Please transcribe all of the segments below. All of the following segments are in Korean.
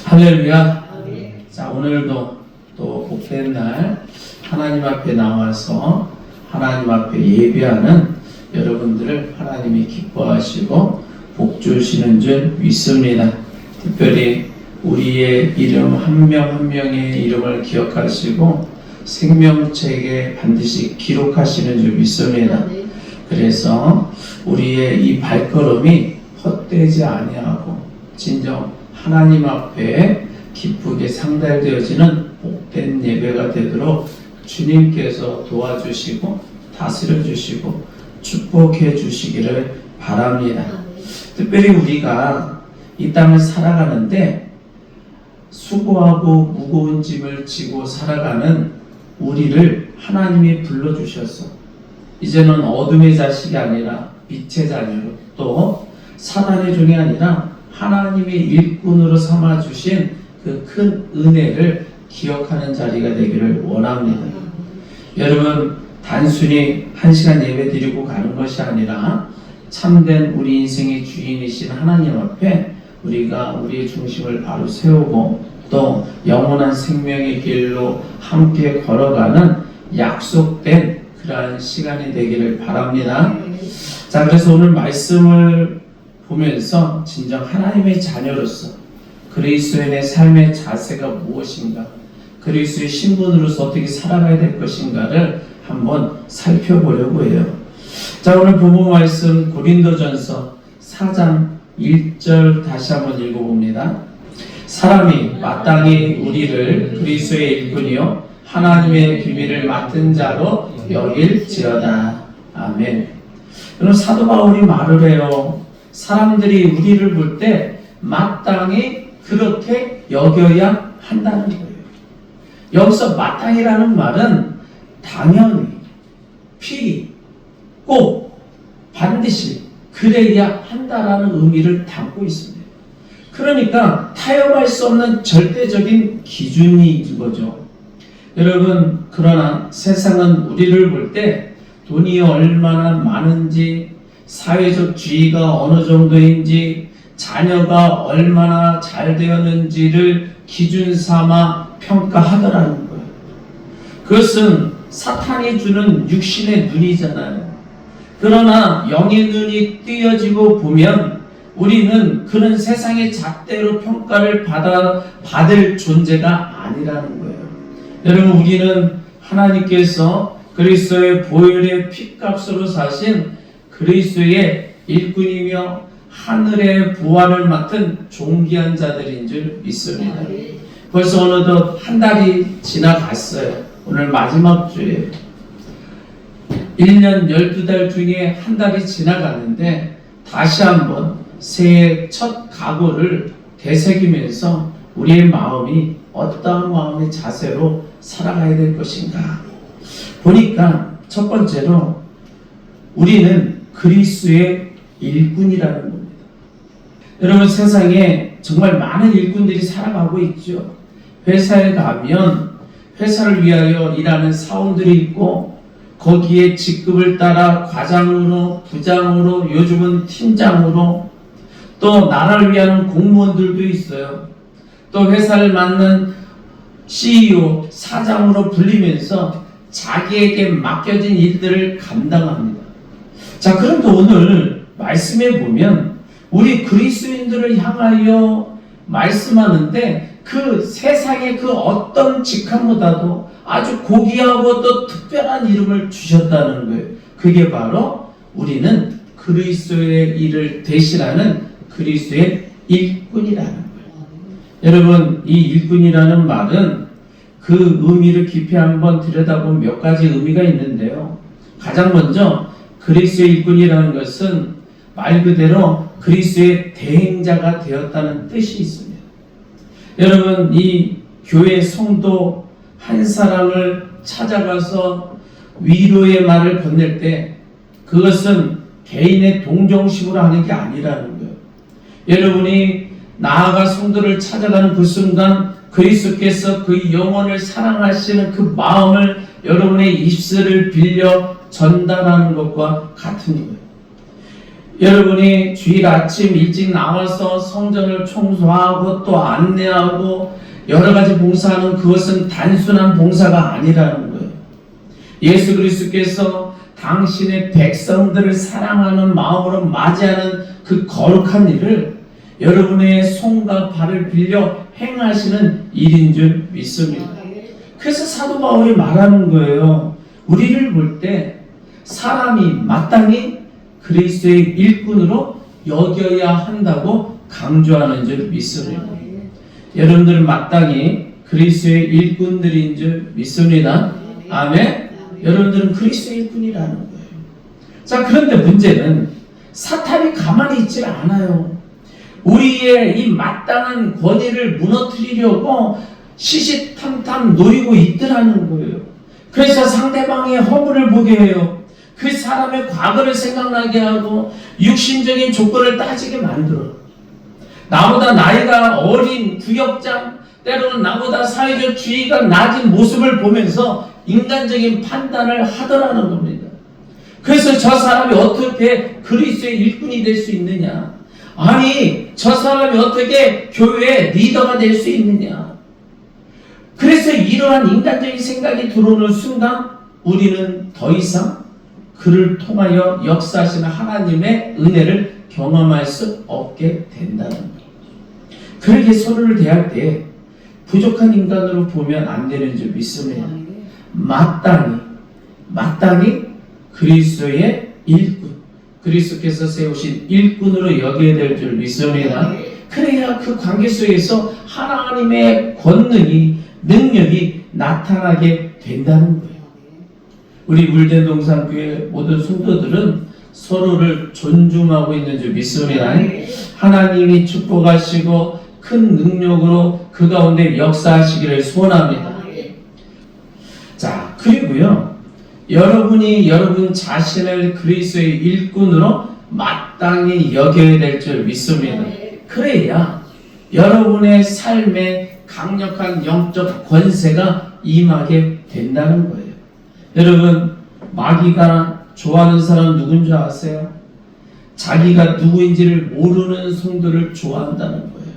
할렐루야. 자, 오늘도 또 복된 날 하나님 앞에 나와서 하나님 앞에 예배하는 여러분들을 하나님이 기뻐하시고 복 주시는 줄 믿습니다. 특별히 우리의 이름 한 명 한 명의 이름을 기억하시고 생명책에 반드시 기록하시는 줄 믿습니다. 그래서 우리의 이 발걸음이 헛되지 아니하고 진정 하나님 앞에 기쁘게 상달되어지는 복된 예배가 되도록 주님께서 도와주시고 다스려 주시고 축복해 주시기를 바랍니다. 특별히 우리가 이 땅을 살아가는데 수고하고 무거운 짐을 지고 살아가는 우리를 하나님이 불러주셔서 이제는 어둠의 자식이 아니라 빛의 자녀로 또 사단의 종이 아니라 하나님의 일꾼으로 삼아주신 그 큰 은혜를 기억하는 자리가 되기를 원합니다. 여러분, 단순히 한 시간 예배 드리고 가는 것이 아니라 참된 우리 인생의 주인이신 하나님 앞에 우리가 우리의 중심을 바로 세우고 또 영원한 생명의 길로 함께 걸어가는 약속된 그러한 시간이 되기를 바랍니다. 자, 그래서 오늘 말씀을 보면서 진정 하나님의 자녀로서 그리스도인의 삶의 자세가 무엇인가, 그리스도의 신분으로서 어떻게 살아가야 될 것인가를 한번 살펴보려고 해요. 자, 오늘 본문 말씀 고린도전서 4장 1절 다시 한번 읽어봅니다. 사람이 마땅히 우리를 그리스도의 일꾼이요 하나님의 비밀을 맡은 자로 여길지어다. 아멘. 그럼 사도 바울이 말을 해요. 사람들이 우리를 볼 때 마땅히 그렇게 여겨야 한다는 거예요. 여기서 마땅이라는 말은 당연히, 필히, 꼭, 반드시 그래야 한다라는 의미를 담고 있습니다. 그러니까 타협할 수 없는 절대적인 기준이 거죠. 여러분, 그러나 세상은 우리를 볼 때 돈이 얼마나 많은지, 사회적 지위가 어느 정도인지, 자녀가 얼마나 잘 되었는지를 기준 삼아 평가하더라는 거예요. 그것은 사탄이 주는 육신의 눈이잖아요. 그러나 영의 눈이 띄어지고 보면 우리는 그런 세상의 잣대로 평가를 받을 존재가 아니라는 거예요. 여러분, 우리는 하나님께서 그리스도의 보혈의 피값으로 사신 그리스도의 일꾼이며 하늘의 부활을 맡은 존귀한 자들인 줄 믿습니다. 벌써 어느덧 한 달이 지나갔어요. 오늘 마지막 주에 1년 12달 중에 한 달이 지나갔는데 다시 한번 새해 첫 각오를 되새기면서 우리의 마음이 어떠한 마음의 자세로 살아가야 될 것인가 보니까 첫 번째로 우리는 그리스도의 일꾼이라는 겁니다. 여러분, 세상에 정말 많은 일꾼들이 살아가고 있죠. 회사에 가면 회사를 위하여 일하는 사원들이 있고 거기에 직급을 따라 과장으로, 부장으로, 요즘은 팀장으로, 또 나라를 위하는 공무원들도 있어요. 또 회사를 맡는 CEO, 사장으로 불리면서 자기에게 맡겨진 일들을 감당합니다. 자, 그런데 오늘 말씀에 보면 우리 그리스도인들을 향하여 말씀하는데 그 세상의 그 어떤 직함보다도 아주 고귀하고 또 특별한 이름을 주셨다는 거예요. 그게 바로 우리는 그리스도의 일을 대신하는 그리스도의 일꾼이라는 거예요. 여러분, 이 일꾼이라는 말은 그 의미를 깊이 한번 들여다보면 몇 가지 의미가 있는데요. 가장 먼저 그리스도의 일꾼이라는 것은 말 그대로 그리스도의 대행자가 되었다는 뜻이 있습니다. 여러분, 이 교회 성도 한 사람을 찾아가서 위로의 말을 건넬 때 그것은 개인의 동정심으로 하는 게 아니라는 거예요. 여러분이 나아가 성도를 찾아가는 그 순간 그리스도께서 그 영혼을 사랑하시는 그 마음을 여러분의 입술을 빌려 전달하는 것과 같은 거예요. 여러분이 주일 아침 일찍 나와서 성전을 청소하고 또 안내하고 여러 가지 봉사하는 그것은 단순한 봉사가 아니라는 거예요. 예수 그리스도께서 당신의 백성들을 사랑하는 마음으로 맞이하는 그 거룩한 일을 여러분의 손과 발을 빌려 행하시는 일인 줄 믿습니다. 그래서 사도 바울이 말하는 거예요. 우리를 볼 때 사람이 마땅히 그리스도의 일꾼으로 여겨야 한다고 강조하는 줄 믿습니다. 여러분들은 마땅히 그리스도의 일꾼들인 줄 믿습니다. 아멘. 여러분들은 그리스도의 일꾼이라는 거예요. 자, 그런데 문제는 사탄이 가만히 있지 않아요. 우리의 이 마땅한 권위를 무너뜨리려고 시시탐탐 노리고 있더라는 거예요. 그래서 상대방의 허물을 보게 해요. 그 사람의 과거를 생각나게 하고 육신적인 조건을 따지게 만들어. 나보다 나이가 어린 구역장, 때로는 나보다 사회적 지위가 낮은 모습을 보면서 인간적인 판단을 하더라는 겁니다. 그래서 저 사람이 어떻게 그리스도의 일꾼이 될 수 있느냐? 아니, 저 사람이 어떻게 교회의 리더가 될 수 있느냐? 그래서 이러한 인간적인 생각이 들어오는 순간 우리는 더 이상 그를 통하여 역사하시는 하나님의 은혜를 경험할 수 없게 된다는 거예요. 그렇게 서로를 대할 때 부족한 인간으로 보면 안 되는 줄 믿습니다. 마땅히 그리스도의 일꾼, 그리스도께서 세우신 일꾼으로 여겨야 될 줄 믿습니다. 그래야 그 관계 속에서 하나님의 권능이, 능력이 나타나게 된다는 거예요. 우리 물대동산교회 모든 성도들은 서로를 존중하고 있는 줄 믿습니다. 하나님이 축복하시고 큰 능력으로 그 가운데 역사하시기를 소원합니다. 자, 그리고요, 여러분이 여러분 자신을 그리스도의 일꾼으로 마땅히 여겨야 될 줄 믿습니다. 그래야 여러분의 삶에 강력한 영적 권세가 임하게 된다는 거예요. 여러분, 마귀가 좋아하는 사람 누군 줄 아세요? 자기가 누구인지를 모르는 성도를 좋아한다는 거예요.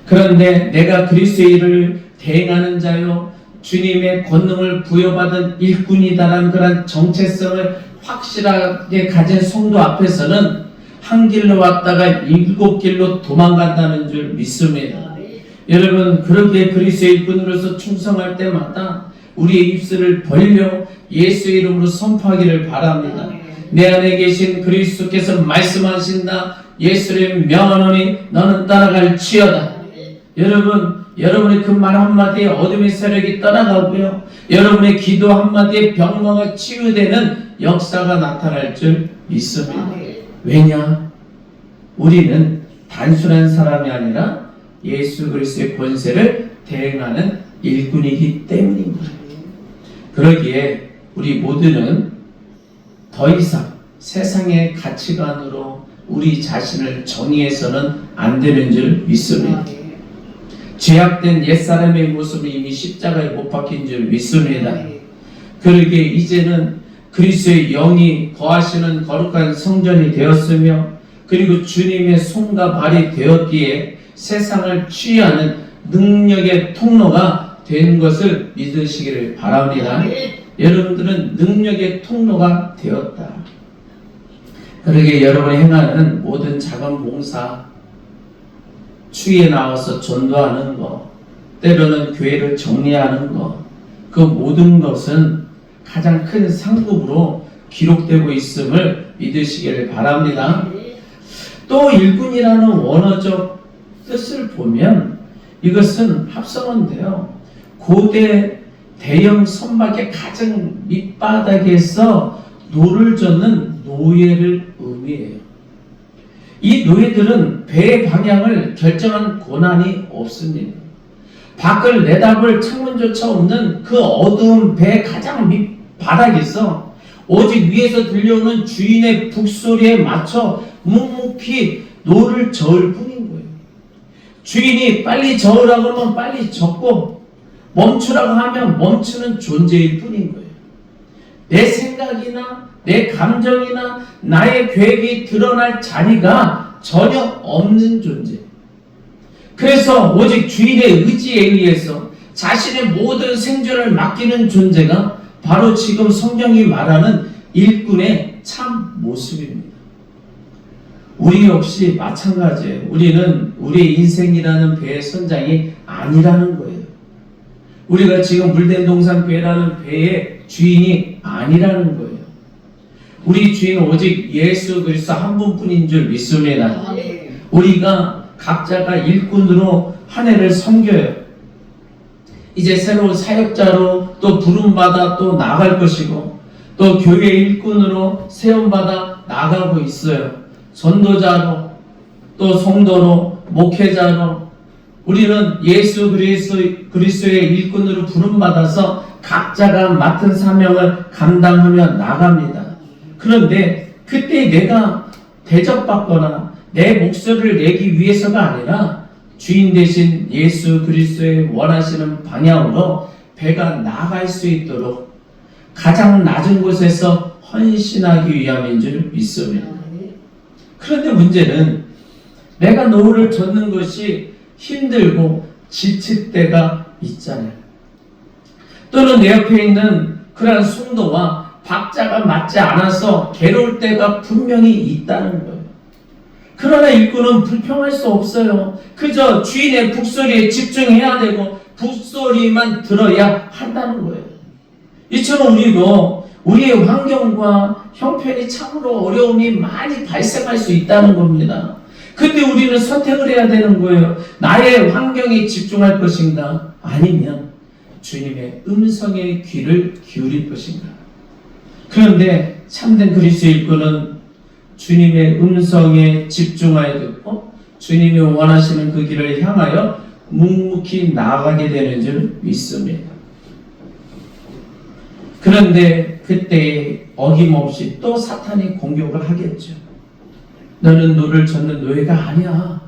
그런데 내가 그리스도의 일을 대행하는 자요, 주님의 권능을 부여받은 일꾼이다라는 그런 정체성을 확실하게 가진 성도 앞에서는 한 길로 왔다가 일곱 길로 도망간다는 줄 믿습니다. 여러분, 그렇게 그리스도의 일꾼으로서 충성할 때마다 우리의 입술을 벌려 예수의 이름으로 선포하기를 바랍니다. 내 안에 계신 그리스도께서 말씀하신다. 예수를 명하노니 너는 따라갈지어다. 여러분, 여러분의 그 말 한마디에 어둠의 세력이 떠나가고요, 여러분의 기도 한마디에 병마가 치유되는 역사가 나타날 줄 믿습니다. 왜냐? 우리는 단순한 사람이 아니라 예수 그리스도의 권세를 대행하는 일꾼이기 때문인 거예요. 그러기에 우리 모두는 더 이상 세상의 가치관으로 우리 자신을 정의해서는 안 되는 줄 믿습니다. 죄악된 옛사람의 모습이 이미 십자가에 못 박힌 줄 믿습니다. 그러기에 이제는 그리스도의 영이 거하시는 거룩한 성전이 되었으며, 그리고 주님의 손과 발이 되었기에 세상을 치유하는 능력의 통로가 된 것을 믿으시기를 바랍니다. 여러분들은 능력의 통로가 되었다. 그러기에 여러분이 행하는 모든 작은 봉사, 추위에 나와서 전도하는 것, 때로는 교회를 정리하는 것, 그 모든 것은 가장 큰 상급으로 기록되고 있음을 믿으시기를 바랍니다. 또 일꾼이라는 원어적 뜻을 보면 이것은 합성어인데요, 고대 대형 선박의 가장 밑바닥에서 노를 젓는 노예를 의미해요. 이 노예들은 배의 방향을 결정한 권한이 없습니다. 밖을 내다볼 창문조차 없는 그 어두운 배의 가장 밑바닥에서 오직 위에서 들려오는 주인의 북소리에 맞춰 묵묵히 노를 저을 뿐인 거예요. 주인이 빨리 저으라고 하면 빨리 젓고 멈추라고 하면 멈추는 존재일 뿐인 거예요. 내 생각이나 내 감정이나 나의 계획이 드러날 자리가 전혀 없는 존재. 그래서 오직 주인의 의지에 의해서 자신의 모든 생존을 맡기는 존재가 바로 지금 성경이 말하는 일꾼의 참 모습입니다. 우리 역시 마찬가지예요. 우리는 우리의 인생이라는 배의 선장이 아니라는 거예요. 우리가 지금 물된동산 배라는 배의 주인이 아니라는 거예요. 우리 주인은 오직 예수 그리스도 한 분뿐인 줄 믿습니다. 우리가 각자가 일꾼으로 한 해를 섬겨요. 이제 새로운 사역자로 또 부름받아 또 나갈 것이고, 또 교회 일꾼으로 세움받아 나가고 있어요. 전도자로, 또 성도로, 목회자로 우리는 예수 그리스도의 일꾼으로 부름받아서 각자가 맡은 사명을 감당하며 나갑니다. 그런데 그때 내가 대접받거나 내 목소리를 내기 위해서가 아니라 주인 되신 예수 그리스도의 원하시는 방향으로 배가 나갈 수 있도록 가장 낮은 곳에서 헌신하기 위함인 줄 믿습니다. 그런데 문제는 내가 노를 젓는 것이 힘들고 지칠 때가 있잖아요. 또는 내 옆에 있는 그러한 성도와 박자가 맞지 않아서 괴로울 때가 분명히 있다는 거예요. 그러나 일꾼은 불평할 수 없어요. 그저 주인의 북소리에 집중해야 되고 북소리만 들어야 한다는 거예요. 이처럼 우리도 우리의 환경과 형편이 참으로 어려움이 많이 발생할 수 있다는 겁니다. 그때 우리는 선택을 해야 되는 거예요. 나의 환경에 집중할 것인가? 아니면 주님의 음성에 귀를 기울일 것인가? 그런데 참된 그리스도 일꾼은 주님의 음성에 집중하여 듣고 주님이 원하시는 그 길을 향하여 묵묵히 나아가게 되는 줄 믿습니다. 그런데 그때 어김없이 또 사탄이 공격을 하겠죠. 너는 노를 젓는 노예가 아니야.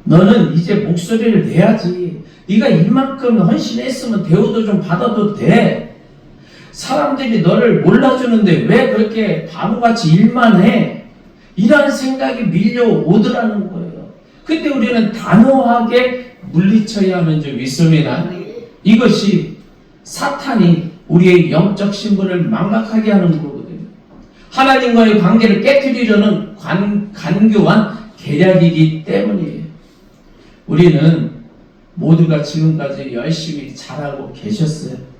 너는 이제 목소리를 내야지. 네가 이만큼 헌신했으면 대우도 좀 받아도 돼. 사람들이 너를 몰라주는데 왜 그렇게 바보같이 일만 해? 이런 생각이 밀려오더라는 거예요. 그때 우리는 단호하게 물리쳐야 하는 줄 믿습니다. 이것이 사탄이 우리의 영적 신분을 망각하게 하는 거거든요. 하나님과의 관계를 깨뜨리려는 간교한 계략이기 때문이에요. 우리는 모두가 지금까지 열심히 잘하고 계셨어요.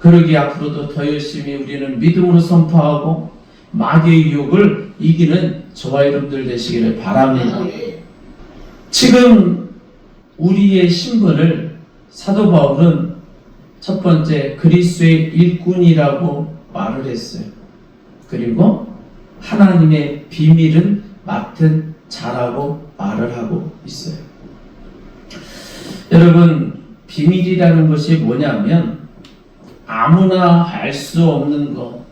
그러기에 앞으로도 더 열심히 우리는 믿음으로 선포하고 마귀의 유혹을 이기는 저와 여러분들 되시기를 바랍니다. 지금 우리의 신분을 사도 바울은 첫 번째 그리스도의 일꾼이라고 말을 했어요. 그리고 하나님의 비밀은 맡은 자라고 말을 하고 있어요. 여러분, 비밀이라는 것이 뭐냐면 아무나 알 수 없는 것,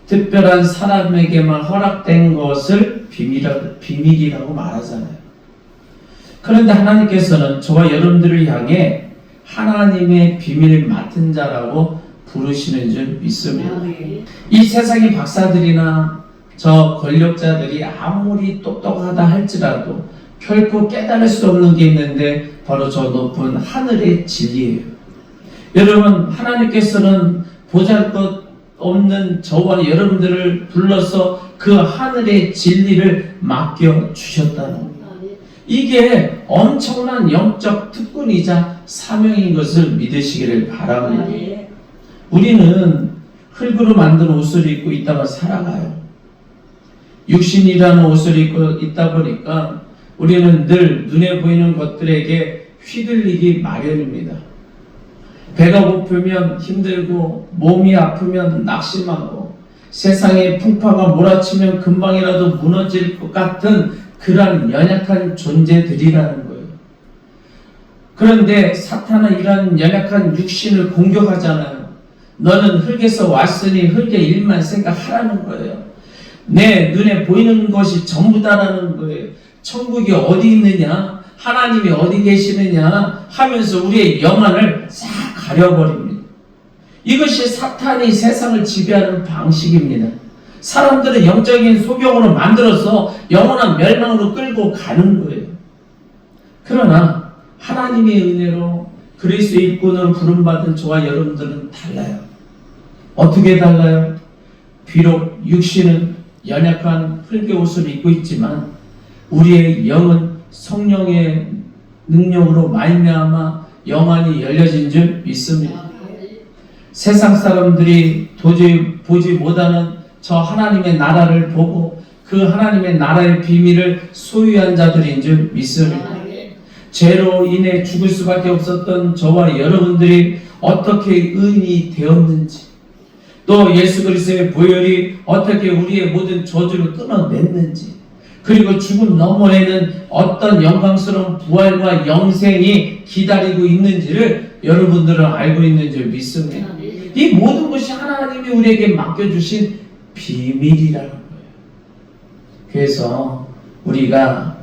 특별한 사람에게만 허락된 것을 비밀이라고 말하잖아요. 그런데 하나님께서는 저와 여러분들을 향해 하나님의 비밀을 맡은 자라고 부르시는 줄 믿습니다. 이 세상의 박사들이나 저 권력자들이 아무리 똑똑하다 할지라도 결코 깨달을 수 없는 게 있는데 바로 저 높은 하늘의 진리예요. 여러분, 하나님께서는 보잘것없는 저와 여러분들을 불러서 그 하늘의 진리를 맡겨주셨다는 겁니다. 이게 엄청난 영적 특권이자 사명인 것을 믿으시기를 바랍니다. 우리는 흙으로 만든 옷을 입고 있다가 살아가요. 육신이라는 옷을 입고 있다 보니까 우리는 늘 눈에 보이는 것들에게 휘둘리기 마련입니다. 배가 고프면 힘들고 몸이 아프면 낙심하고 세상에 풍파가 몰아치면 금방이라도 무너질 것 같은 그러한 연약한 존재들이라는 거예요. 그런데 사탄은 이런 연약한 육신을 공격하잖아요. 너는 흙에서 왔으니 흙의 일만 생각하라는 거예요. 내 눈에 보이는 것이 전부다라는 거예요. 천국이 어디 있느냐, 하나님이 어디 계시느냐 하면서 우리의 영안을 싹 가려버립니다. 이것이 사탄이 세상을 지배하는 방식입니다. 사람들은 영적인 소경으로 만들어서 영원한 멸망으로 끌고 가는 거예요. 그러나 하나님의 은혜로 그리스도의 일꾼으로 부름받은 저와 여러분들은 달라요. 어떻게 달라요? 비록 육신은 연약한 흙의 옷을 입고 있지만 우리의 영은 성령의 능력으로 말미암아 영안이 열려진 줄 믿습니다. 세상 사람들이 도저히 보지 못하는 저 하나님의 나라를 보고 그 하나님의 나라의 비밀을 소유한 자들인 줄 믿습니다. 죄로 인해 죽을 수밖에 없었던 저와 여러분들이 어떻게 의인이 되었는지, 또 예수 그리스도의 보혈이 어떻게 우리의 모든 저주를 끊어냈는지, 그리고 죽음 너머에는 어떤 영광스러운 부활과 영생이 기다리고 있는지를 여러분들은 알고 있는 줄 믿습니다. 이 모든 것이 하나님이 우리에게 맡겨주신 비밀이라는 거예요. 그래서 우리가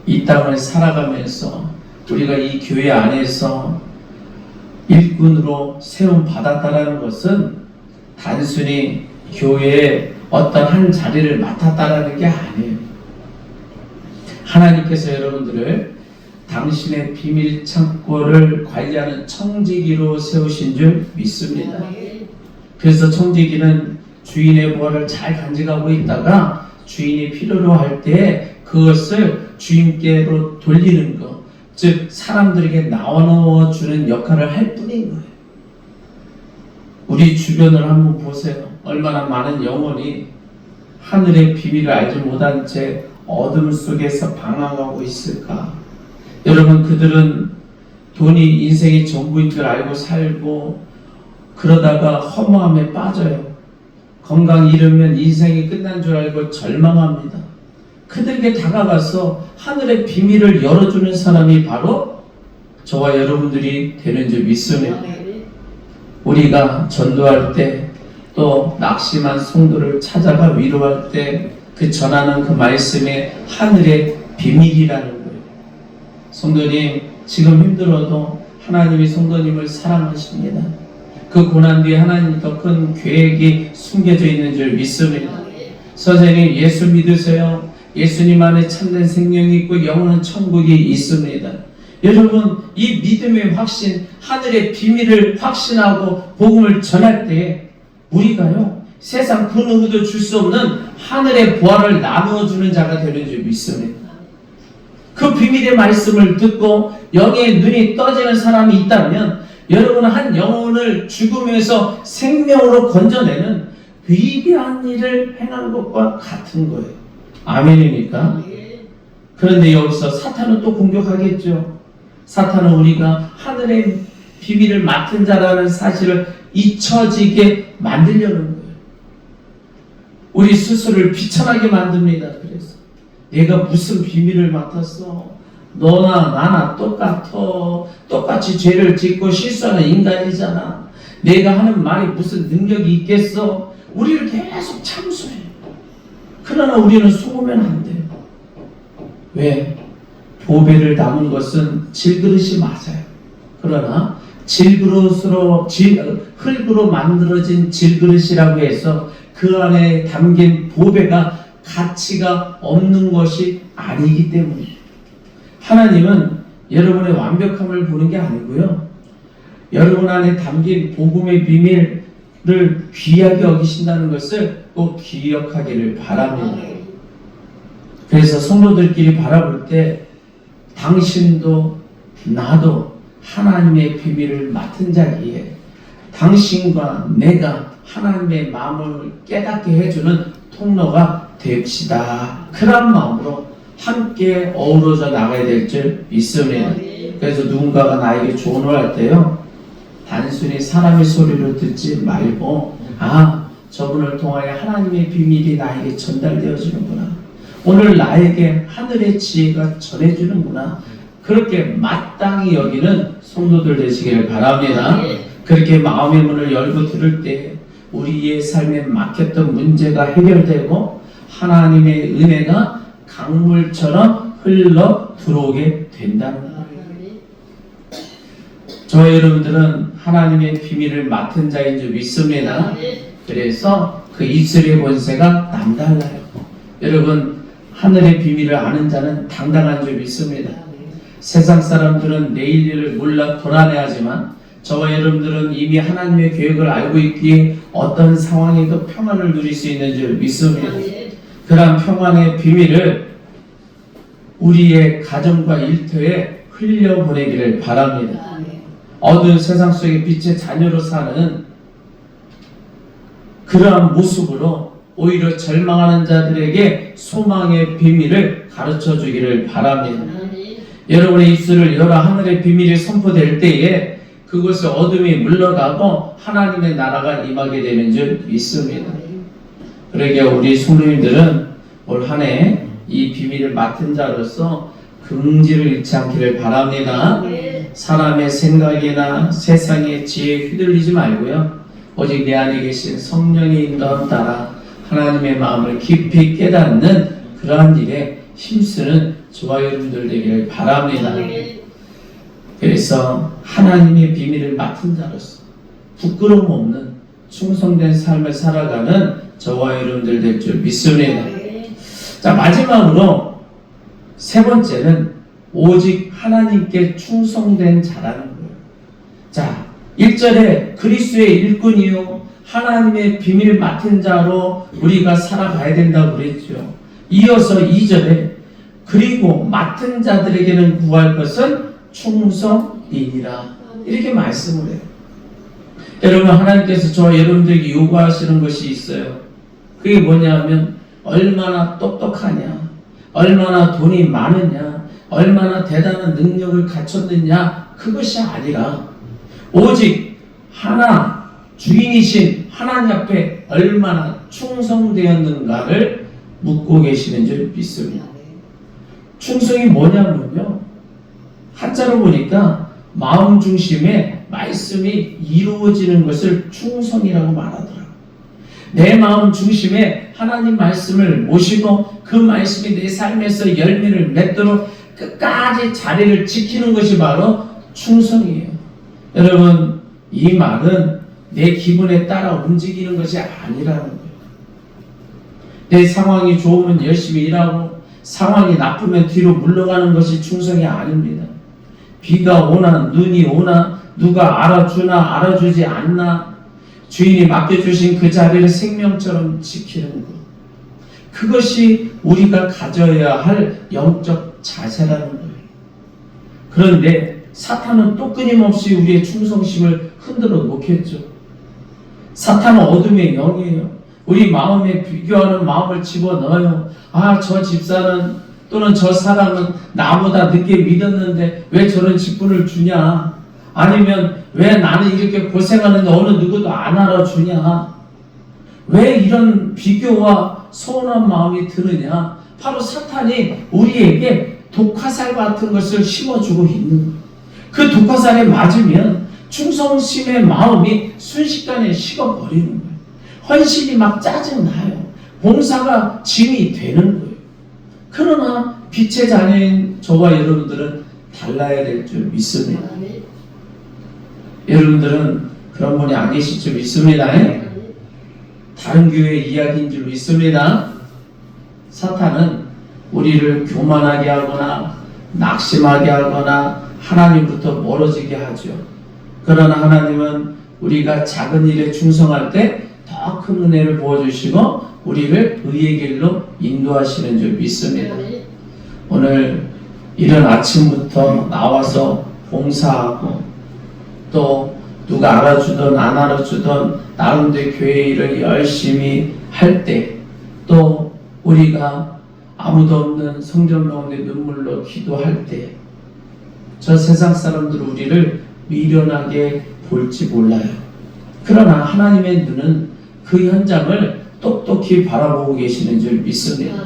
이 땅을 살아가면서 우리가 이 교회 안에서 일꾼으로 세움 받았다라는 것은 단순히 교회의 어떤 한 자리를 맡았다라는 게 아니에요. 하나님께서 여러분들을 당신의 비밀 창고를 관리하는 청지기로 세우신 줄 믿습니다. 그래서 청지기는 주인의 부하를 잘 간직하고 있다가 주인이 필요로 할 때 그것을 주인께로 돌리는 것, 즉 사람들에게 나눠 주는 역할을 할 뿐인 거예요. 우리 주변을 한번 보세요. 얼마나 많은 영혼이 하늘의 비밀을 알지 못한 채 어둠 속에서 방황하고 있을까? 여러분, 그들은 돈이 인생의 전부인 줄 알고 살고 그러다가 허무함에 빠져요. 건강 잃으면 인생이 끝난 줄 알고 절망합니다. 그들에게 다가가서 하늘의 비밀을 열어주는 사람이 바로 저와 여러분들이 되는 줄 믿습니다. 우리가 전도할 때, 또 낙심한 성도를 찾아가 위로할 때 그 전하는 그 말씀에 하늘의 비밀이라는 거예요. 성도님, 지금 힘들어도 하나님이 성도님을 사랑하십니다. 그 고난 뒤에 하나님 더 큰 계획이 숨겨져 있는 줄 믿습니다. 선생님, 예수 믿으세요. 예수님 안에 참된 생명이 있고 영원한 천국이 있습니다. 여러분, 이 믿음의 확신, 하늘의 비밀을 확신하고 복음을 전할 때 우리가요, 세상 그 누구도 줄 수 없는 하늘의 부활을 나누어 주는 자가 되는 줄 믿습니다. 그 비밀의 말씀을 듣고 영의 눈이 떠지는 사람이 있다면 여러분은 한 영혼을 죽음에서 생명으로 건져내는 위대한 일을 행한 것과 같은 거예요. 아멘입니까? 그런데 여기서 사탄은 또 공격하겠죠. 사탄은 우리가 하늘의 비밀을 맡은 자라는 사실을 잊혀지게 만들려는 거예요. 우리 스스로를 비천하게 만듭니다. 그래서 내가 무슨 비밀을 맡았어? 너나 나나 똑같이 죄를 짓고 실수하는 인간이잖아. 내가 하는 말이 무슨 능력이 있겠어? 우리를 계속 참수해요. 그러나 우리는 속으면 안 돼요. 왜? 보배를 담은 것은 질그릇이 맞아요. 그러나 흙으로 만들어진 질그릇이라고 해서 그 안에 담긴 보배가 가치가 없는 것이 아니기 때문이에요. 하나님은 여러분의 완벽함을 보는 게 아니고요, 여러분 안에 담긴 복음의 비밀을 귀하게 여기신다는 것을 꼭 기억하기를 바랍니다. 그래서 성도들끼리 바라볼 때 당신도 나도 하나님의 비밀을 맡은 자기에 당신과 내가 하나님의 마음을 깨닫게 해주는 통로가 됩시다. 그런 마음으로 함께 어우러져 나가야 될 줄 믿습니다. 그래서 누군가가 나에게 조언을 할 때요, 단순히 사람의 소리를 듣지 말고, 저분을 통하여 하나님의 비밀이 나에게 전달되어지는구나, 오늘 나에게 하늘의 지혜가 전해주는구나, 그렇게 마땅히 여기는 성도들 되시기를 바랍니다. 그렇게 마음의 문을 열고 들을 때 우리의 삶에 막혔던 문제가 해결되고 하나님의 은혜가 강물처럼 흘러 들어오게 된다는 거예요. 저와 여러분들은 하나님의 비밀을 맡은 자인 줄 믿습니다. 그래서 그 입술의 권세가 남달라요. 여러분, 하늘의 비밀을 아는 자는 당당한 줄 믿습니다. 세상 사람들은 내일 일을 몰라 불안해하지만 저와 여러분들은 이미 하나님의 계획을 알고 있기에 어떤 상황에도 평안을 누릴 수 있는 줄 믿습니다. 그러한 평안의 비밀을 우리의 가정과 일터에 흘려보내기를 바랍니다. 어두운 세상 속에 빛의 자녀로 사는 그러한 모습으로 오히려 절망하는 자들에게 소망의 비밀을 가르쳐 주기를 바랍니다. 여러분의 입술을 열어 하늘의 비밀이 선포될 때에 그곳에 어둠이 물러가고 하나님의 나라가 임하게 되는 줄 믿습니다. 그러게 우리 성도님들은 올 한 해 이 비밀을 맡은 자로서 긍지를 잃지 않기를 바랍니다. 사람의 생각이나 세상의 지혜에 휘둘리지 말고요. 오직 내 안에 계신 성령의 인도함 따라 하나님의 마음을 깊이 깨닫는 그러한 일에 힘쓰는 저와 여러분들 되기를 바랍니다. 그래서 하나님의 비밀을 맡은 자로서 부끄러움 없는 충성된 삶을 살아가는 저와 여러분들 될 줄 믿습니다. 자, 마지막으로 세 번째는 오직 하나님께 충성된 자라는 거예요. 자, 1절에 그리스도의 일꾼이요 하나님의 비밀 맡은 자로 우리가 살아가야 된다고 그랬죠. 이어서 2절에 그리고 맡은 자들에게는 구할 것은 충성이니라 이렇게 말씀을 해요. 여러분, 하나님께서 저와 여러분들에게 요구하시는 것이 있어요. 그게 뭐냐면 얼마나 똑똑하냐, 얼마나 돈이 많으냐, 얼마나 대단한 능력을 갖췄느냐, 그것이 아니라 오직 하나 주인이신 하나님 앞에 얼마나 충성되었는가를 묻고 계시는 줄 믿습니다. 충성이 뭐냐면요, 한자로 보니까 마음 중심에 말씀이 이루어지는 것을 충성이라고 말하더라고요. 내 마음 중심에 하나님 말씀을 모시고 그 말씀이 내 삶에서 열매를 맺도록 끝까지 자리를 지키는 것이 바로 충성이에요. 여러분, 이 말은 내 기분에 따라 움직이는 것이 아니라는 거예요. 내 상황이 좋으면 열심히 일하고 상황이 나쁘면 뒤로 물러가는 것이 충성이 아닙니다. 비가 오나 눈이 오나 누가 알아주나 알아주지 않나 주인이 맡겨주신 그 자리를 생명처럼 지키는 것, 그것이 우리가 가져야 할 영적 자세라는 거예요. 그런데 사탄은 또 끊임없이 우리의 충성심을 흔들어 놓겠죠. 사탄은 어둠의 영이에요. 우리 마음에 비교하는 마음을 집어넣어요. 아, 저 집사는 또는 저 사람은 나보다 늦게 믿었는데 왜 저런 직분을 주냐, 아니면 왜 나는 이렇게 고생하는데 어느 누구도 안 알아주냐, 왜 이런 비교와 서운한 마음이 드느냐. 바로 사탄이 우리에게 독화살 같은 것을 심어주고 있는 거예요. 그 독화살에 맞으면 충성심의 마음이 순식간에 식어버리는 거예요. 헌신이 막 짜증나요. 봉사가 짐이 되는 거예요. 그러나 빛의 자녀인 저와 여러분들은 달라야 될 줄 믿습니다. 여러분들은 그런 분이 안 계실 줄 믿습니다. 다른 교회 이야기인 줄 믿습니다. 사탄은 우리를 교만하게 하거나 낙심하게 하거나 하나님부터 멀어지게 하죠. 그러나 하나님은 우리가 작은 일에 충성할 때 더 큰 은혜를 부어주시고 우리를 의의 길로 인도하시는 줄 믿습니다. 오늘 이른 아침부터 나와서 봉사하고 또 누가 알아주든 안 알아주든 나름대로 교회 일을 열심히 할 때, 또 우리가 아무도 없는 성전 가운데 눈물로 기도할 때 저 세상 사람들은 우리를 미련하게 볼지 몰라요. 그러나 하나님의 눈은 그 현장을 똑똑히 바라보고 계시는 줄 믿습니다.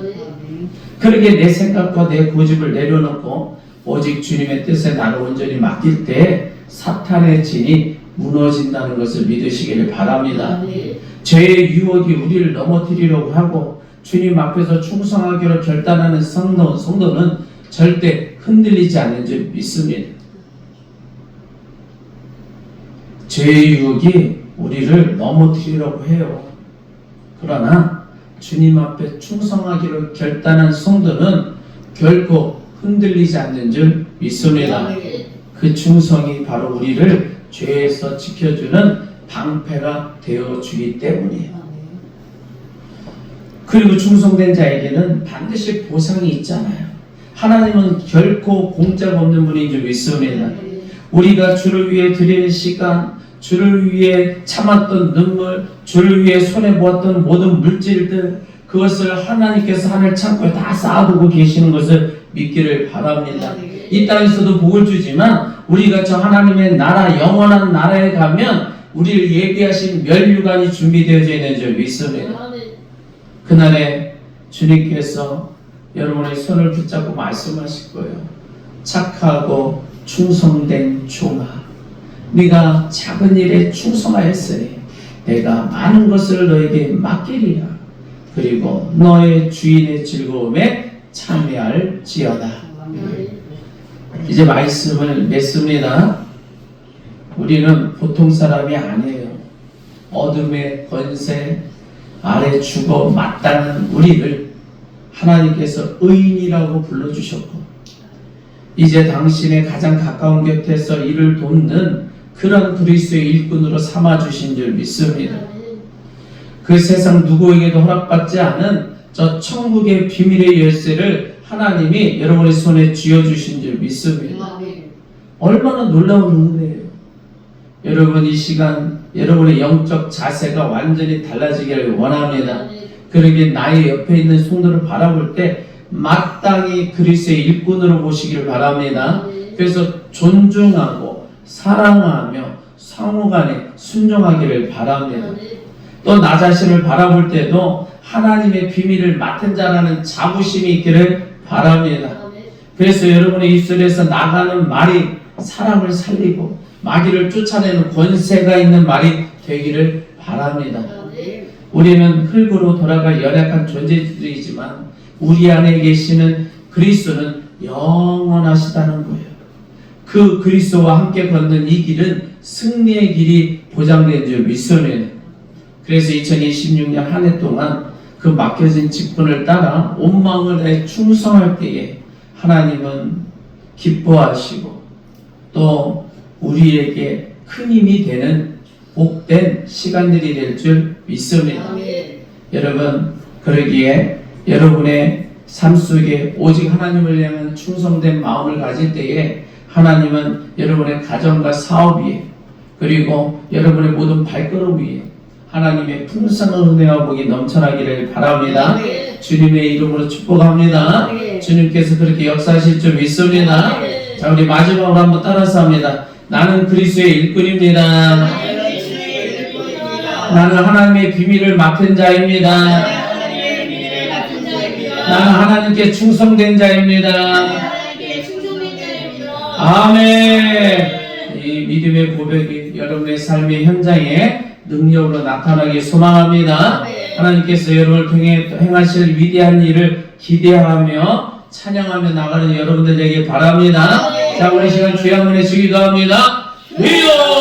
그러게 내 생각과 내 고집을 내려놓고 오직 주님의 뜻에 나를 온전히 맡길 때 사탄의 진이 무너진다는 것을 믿으시기를 바랍니다. 죄의 유혹이 우리를 넘어뜨리려고 하고 주님 앞에서 충성하기로 결단하는 성도는 절대 흔들리지 않는 줄 믿습니다. 죄의 유혹이 우리를 넘어뜨리려고 해요. 그러나 주님 앞에 충성하기로 결단한 성도는 결코 흔들리지 않는 줄 믿습니다. 그 충성이 바로 우리를 죄에서 지켜주는 방패가 되어주기 때문이에요. 그리고 충성된 자에게는 반드시 보상이 있잖아요. 하나님은 결코 공짜가 없는 분인 줄 믿습니다. 우리가 주를 위해 드리는 시간, 주를 위해 참았던 눈물, 주를 위해 손해보았던 모든 물질들, 그것을 하나님께서 하늘 창고에 다 쌓아두고 계시는 것을 믿기를 바랍니다. 이 땅에서도 복을 주지만 우리가 저 하나님의 나라, 영원한 나라에 가면 우리를 예비하신 면류관이 준비되어져 있는 줄 믿습니다. 그날에 주님께서 여러분의 손을 붙잡고 말씀하실 거예요. 착하고 충성된 종아, 네가 작은 일에 충성하였으니 내가 많은 것을 너에게 맡기리라. 그리고 너의 주인의 즐거움에 참여할지어다. 이제 말씀을 맺습니다. 우리는 보통 사람이 아니에요. 어둠의 권세 아래 죽어 마땅한 우리를 하나님께서 의인이라고 불러주셨고, 이제 당신의 가장 가까운 곁에서 이를 돕는 그런 그리스도의 일꾼으로 삼아주신 줄 믿습니다. 그 세상 누구에게도 허락받지 않은 저 천국의 비밀의 열쇠를 하나님이 여러분의 손에 쥐어주신 줄 믿습니다. 얼마나 놀라운 은혜예요. 여러분 이 시간 여러분의 영적 자세가 완전히 달라지기를 원합니다. 그러기에 나의 옆에 있는 성도를 바라볼 때 마땅히 그리스도의 일꾼으로 보시기를 바랍니다. 그래서 존중하고 사랑하며 상호간에 순종하기를 바랍니다. 또 나 자신을 바라볼 때도 하나님의 비밀을 맡은 자라는 자부심이 있기를 바랍니다. 그래서 여러분의 입술에서 나가는 말이 사람을 살리고 마귀를 쫓아내는 권세가 있는 말이 되기를 바랍니다. 우리는 흙으로 돌아갈 연약한 존재들이지만 우리 안에 계시는 그리스도는 영원하시다는 거예요. 그 그리스도와 함께 걷는 이 길은 승리의 길이 보장된 줄 믿습니다. 그래서 2026년 한 해 동안 그 맡겨진 직분을 따라 온 마음을 다해 충성할 때에 하나님은 기뻐하시고 또 우리에게 큰 힘이 되는 복된 시간들이 될 줄 믿습니다. 여러분, 그러기에 여러분의 삶 속에 오직 하나님을 향한 충성된 마음을 가질 때에 하나님은 여러분의 가정과 사업 위에 그리고 여러분의 모든 발걸음 위에 하나님의 풍성한 은혜와 복이 넘쳐나기를 바랍니다. 주님의 이름으로 축복합니다. 주님께서 그렇게 역사하실 줄 믿습니다. 자, 우리 마지막으로 한번 따라서 합니다. 나는 그리스도의 일꾼입니다. 나는 하나님의 비밀을 맡은 자입니다. 나는 하나님께 충성된 자입니다. 아멘. 이 믿음의 고백이 여러분의 삶의 현장에 능력으로 나타나기 소망합니다. 하나님께서 여러분을 통해 행하실 위대한 일을 기대하며 찬양하며 나가는 여러분들 되길 바랍니다. 자, 우리 시간 주여 한번 해주기도 합니다. 주여!